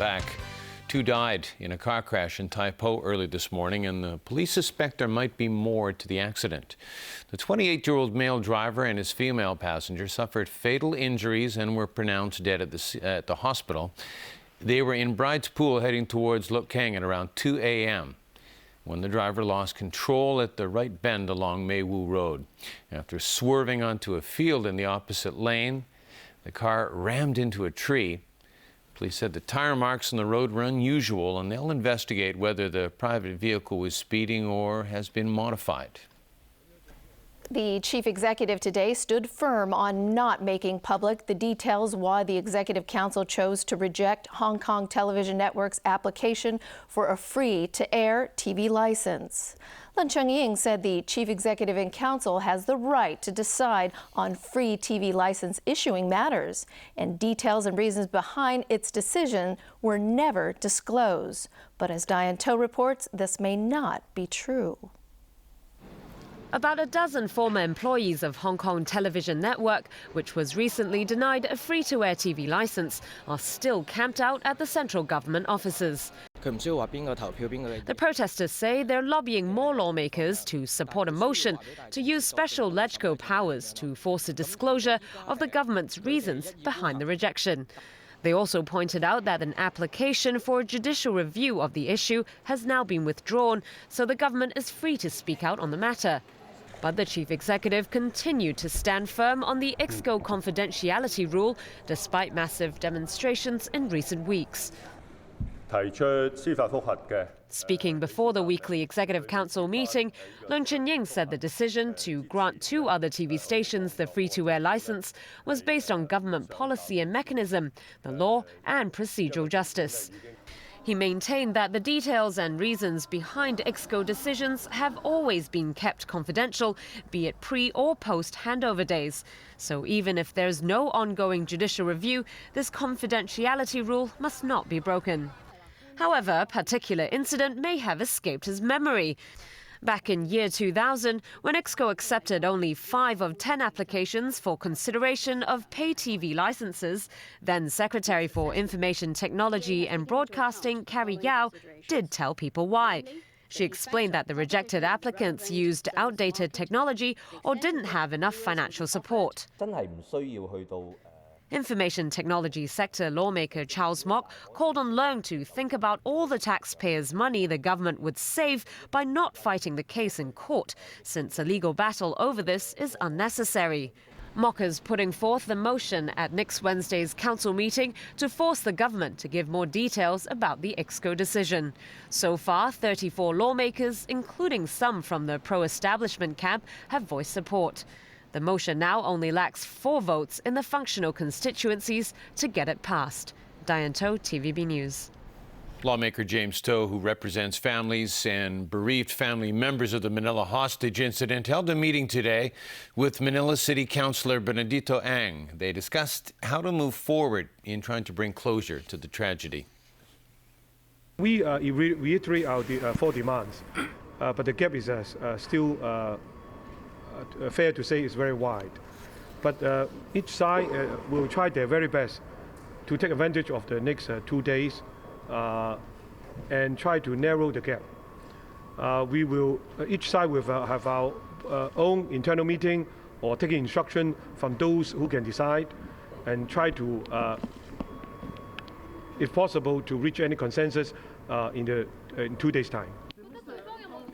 back. 2 died in a car crash in Tai Po early this morning, and the police suspect there might be more to the accident. The 28-year-old male driver and his female passenger suffered fatal injuries and were pronounced dead at the hospital. They were in Bride's Pool heading towards Luk Kang at around 2 a.m. when the driver lost control at the right bend along Mei Wu Road. After swerving onto a field in the opposite lane, the car rammed into a tree. Police said the tire marks on the road were unusual, and they'll investigate whether the private vehicle was speeding or has been modified. The chief executive today stood firm on not making public the details why the Executive Council chose to reject Hong Kong Television Network's application for a free-to-air TV license. Leung Cheng-ying said the chief executive and council has the right to decide on free TV license issuing matters, and details and reasons behind its decision were never disclosed. But as Diane To reports, this may not be true. About a dozen former employees of Hong Kong Television Network, which was recently denied a free-to-air TV license, are still camped out at the central government offices. The protesters say they're lobbying more lawmakers to support a motion to use special LegCo powers to force a disclosure of the government's reasons behind the rejection. They also pointed out that an application for a judicial review of the issue has now been withdrawn, so the government is free to speak out on the matter. But the chief executive continued to stand firm on the EXCO confidentiality rule, despite massive demonstrations in recent weeks. Speaking before the weekly Executive Council meeting, Leung Cheng-ying said the decision to grant 2 other TV stations the free-to-air license was based on government policy and mechanism, the law and procedural justice. He maintained that the details and reasons behind EXCO decisions have always been kept confidential, be it pre- or post-handover days. So even if there's no ongoing judicial review, this confidentiality rule must not be broken. However, a particular incident may have escaped his memory. Back in year 2000, when EXCO accepted only 5 of 10 applications for consideration of pay TV licenses, then Secretary for Information Technology and Broadcasting Carrie Yao did tell people why. She explained that the rejected applicants used outdated technology or didn't have enough financial support. Information technology sector lawmaker Charles Mok called on Leung to think about all the taxpayers' money the government would save by not fighting the case in court, since a legal battle over this is unnecessary. Mok is putting forth the motion at next Wednesday's council meeting to force the government to give more details about the EXCO decision. So far, 34 lawmakers, including some from the pro-establishment camp, have voiced support. The motion now only lacks 4 votes in the functional constituencies to get it passed. Diane To, TVB News. Lawmaker James To, who represents families and bereaved family members of the Manila hostage incident, held a meeting today with Manila City Councilor Benedito Ang. They discussed how to move forward in trying to bring closure to the tragedy. We reiterate our 4 demands, but the gap is still fair to say is very wide. But each side will try their very best to take advantage of the next 2 days and try to narrow the gap. Each side will have our own internal meeting or taking instruction from those who can decide and try to, if possible, to reach any consensus in 2 days' time.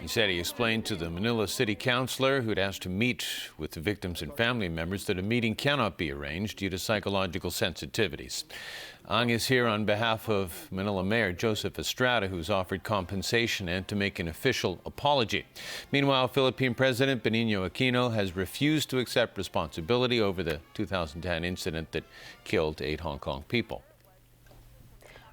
He said he explained to the Manila City Councilor, who'd asked to meet with the victims and family members, that a meeting cannot be arranged due to psychological sensitivities. Ang is here on behalf of Manila Mayor Joseph Estrada, who's offered compensation and to make an official apology. Meanwhile, Philippine President Benigno Aquino has refused to accept responsibility over the 2010 incident that killed 8 Hong Kong people.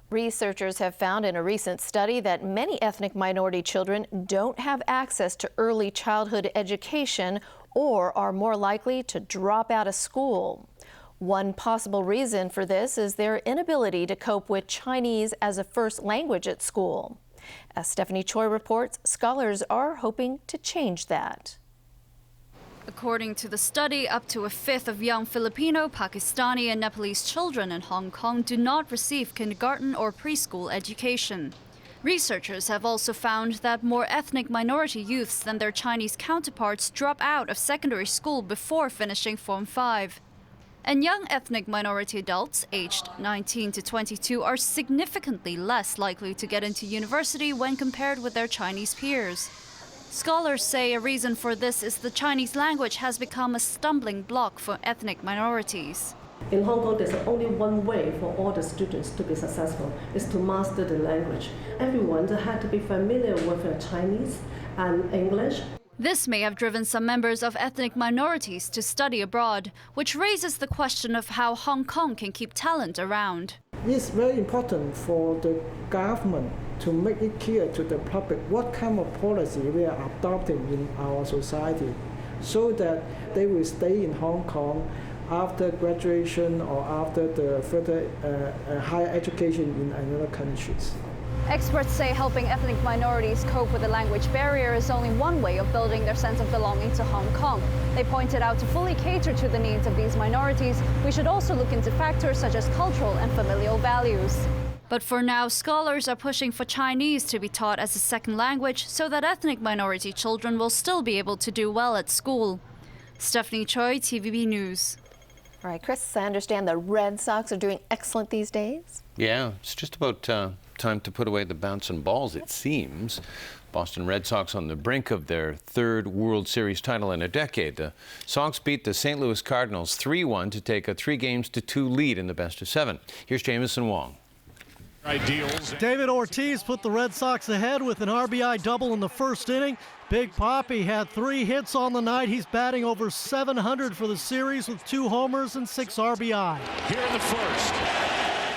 Researchers have found in a recent study that many ethnic minority children don't have access to early childhood education or are more likely to drop out of school. One possible reason for this is their inability to cope with Chinese as a first language at school. As Stephanie Choi reports, scholars are hoping to change that. According to the study, up to a fifth of young Filipino, Pakistani, and Nepalese children in Hong Kong do not receive kindergarten or preschool education. Researchers have also found that more ethnic minority youths than their Chinese counterparts drop out of secondary school before finishing Form 5. And young ethnic minority adults, aged 19 to 22, are significantly less likely to get into university when compared with their Chinese peers. Scholars say a reason for this is the Chinese language has become a stumbling block for ethnic minorities. In Hong Kong, there's only one way for all the students to be successful, is to master the language. Everyone had to be familiar with Chinese and English. This may have driven some members of ethnic minorities to study abroad, which raises the question of how Hong Kong can keep talent around. It's very important for the government to make it clear to the public what kind of policy we are adopting in our society, so that they will stay in Hong Kong after graduation or after the further higher education in other countries. Experts say helping ethnic minorities cope with the language barrier is only one way of building their sense of belonging to Hong Kong. They pointed out to fully cater to the needs of these minorities, we should also look into factors such as cultural and familial values. But for now, scholars are pushing for Chinese to be taught as a second language so that ethnic minority children will still be able to do well at school. Stephanie Choi, TVB News. All right, Chris, I understand the Red Sox are doing excellent these days. Yeah, it's just about time to put away the bouncing balls, it seems. Boston Red Sox on the brink of their third World Series title in a decade. The Sox beat the St. Louis Cardinals 3-1 to take a 3-2 lead in the best-of-7. Here's Jamison Wong. David Ortiz put the Red Sox ahead with an RBI double in the first inning. Big Papi had 3 hits on the night. He's batting over 700 for the series with 2 homers and 6 RBI. Here in the first.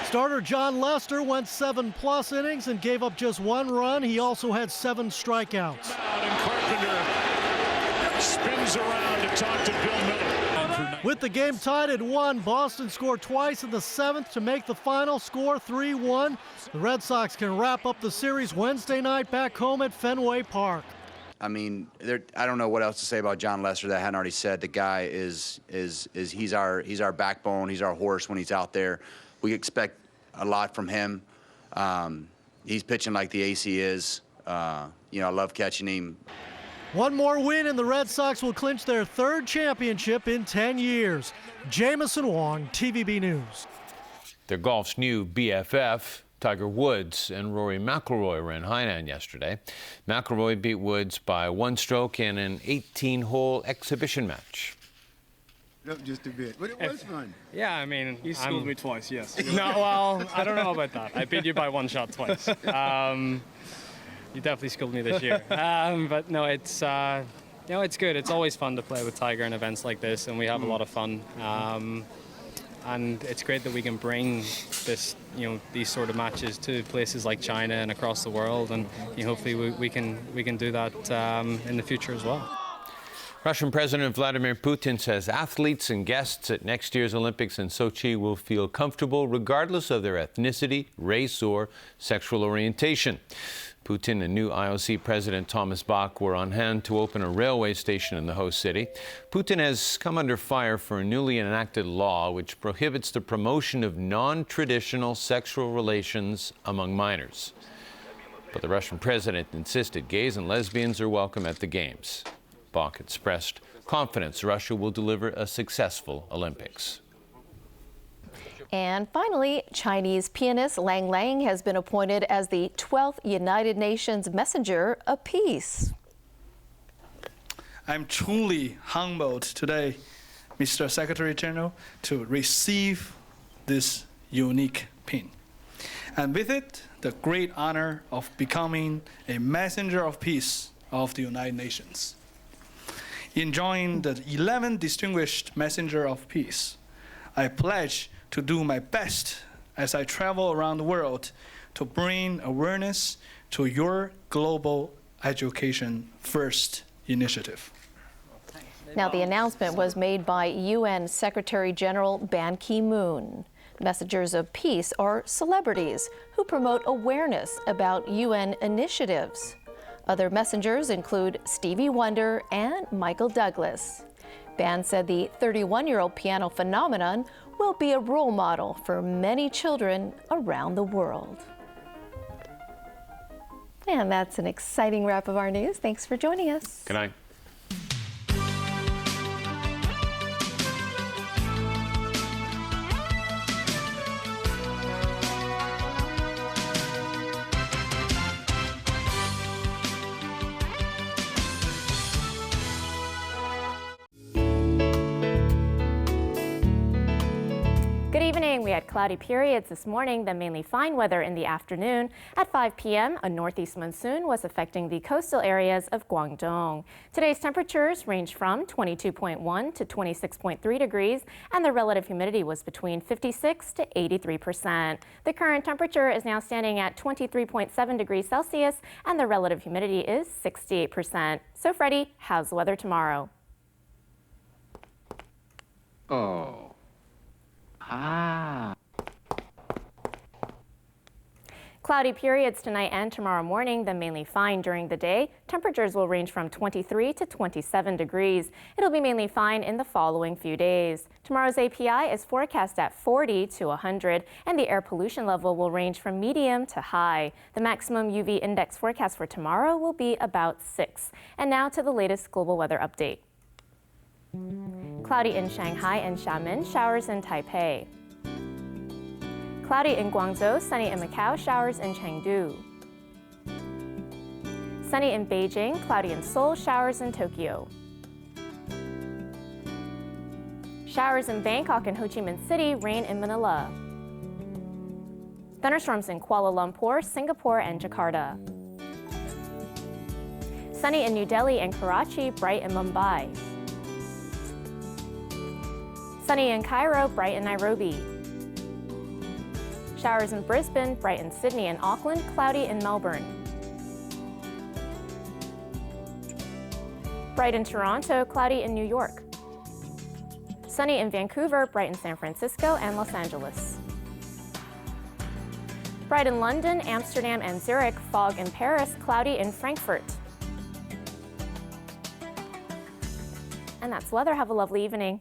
Starter John Lester went 7+ innings and gave up just 1 run. He also had 7 strikeouts. And Carpenter spins around to talk to Bill Miller. With the game tied at 1, Boston scored twice in the 7th to make the final score 3-1. The Red Sox can wrap up the series Wednesday night back home at Fenway Park. I mean, I don't know what else to say about John Lester that I hadn't already said. The guy is he's our backbone. He's our horse when he's out there. We expect a lot from him. He's pitching like the ace he is. I love catching him. One more win and the Red Sox will clinch their 3rd championship in 10 years. Jamison Wong, TVB News. Their golf's new BFF, Tiger Woods and Rory McIlroy, were in Hainan yesterday. McIlroy beat Woods by 1 stroke in an 18-hole exhibition match. Just a bit, but it was fun. Yeah, I mean, you schooled me twice, yes. No, well, I don't know about that. I beat you by 1 shot twice. You definitely schooled me this year. But no, it's it's good. It's always fun to play with Tiger in events like this, and we have a lot of fun. And it's great that we can bring this, these sort of matches to places like China and across the world, and hopefully we can do that in the future as well. Russian President Vladimir Putin says athletes and guests at next year's Olympics in Sochi will feel comfortable regardless of their ethnicity, race, or sexual orientation. Putin and new IOC President Thomas Bach were on hand to open a railway station in the host city. Putin has come under fire for a newly enacted law which prohibits the promotion of non-traditional sexual relations among minors. But the Russian president insisted gays and lesbians are welcome at the Games. Bach expressed confidence Russia will deliver a successful Olympics. And finally, Chinese pianist Lang Lang has been appointed as the 12th United Nations Messenger of Peace. I'm truly humbled today, Mr. Secretary General, to receive this unique pin. And with it, the great honor of becoming a Messenger of Peace of the United Nations. In joining the 11 distinguished Messenger of Peace, I pledge to do my best as I travel around the world to bring awareness to your Global Education First initiative. Now, the announcement was made by UN Secretary General Ban Ki-moon. Messengers of peace are celebrities who promote awareness about UN initiatives. Other messengers include Stevie Wonder and Michael Douglas. Band said the 31-year-old piano phenomenon will be a role model for many children around the world. And that's an exciting wrap of our news. Thanks for joining us. Good night. Good evening. We had cloudy periods this morning, then mainly fine weather in the afternoon. At 5 p.m., a northeast monsoon was affecting the coastal areas of Guangdong. Today's temperatures ranged from 22.1 to 26.3 degrees, and the relative humidity was between 56 to 83%. The current temperature is now standing at 23.7 degrees Celsius, and the relative humidity is 68%. So, Freddie, how's the weather tomorrow? Cloudy periods tonight and tomorrow morning, then mainly fine during the day. Temperatures will range from 23 to 27 degrees. It'll be mainly fine in the following few days. Tomorrow's API is forecast at 40 to 100, and the air pollution level will range from medium to high. The maximum UV index forecast for tomorrow will be about 6. And now to the latest global weather update. Cloudy in Shanghai and Xiamen, showers in Taipei. Cloudy in Guangzhou, sunny in Macau, showers in Chengdu. Sunny in Beijing, cloudy in Seoul, showers in Tokyo. Showers in Bangkok and Ho Chi Minh City, rain in Manila. Thunderstorms in Kuala Lumpur, Singapore, and Jakarta. Sunny in New Delhi and Karachi, bright in Mumbai. Sunny in Cairo, bright in Nairobi. Showers in Brisbane, bright in Sydney and Auckland, cloudy in Melbourne. Bright in Toronto, cloudy in New York. Sunny in Vancouver, bright in San Francisco and Los Angeles. Bright in London, Amsterdam and Zurich, fog in Paris, cloudy in Frankfurt. And that's weather. Have a lovely evening.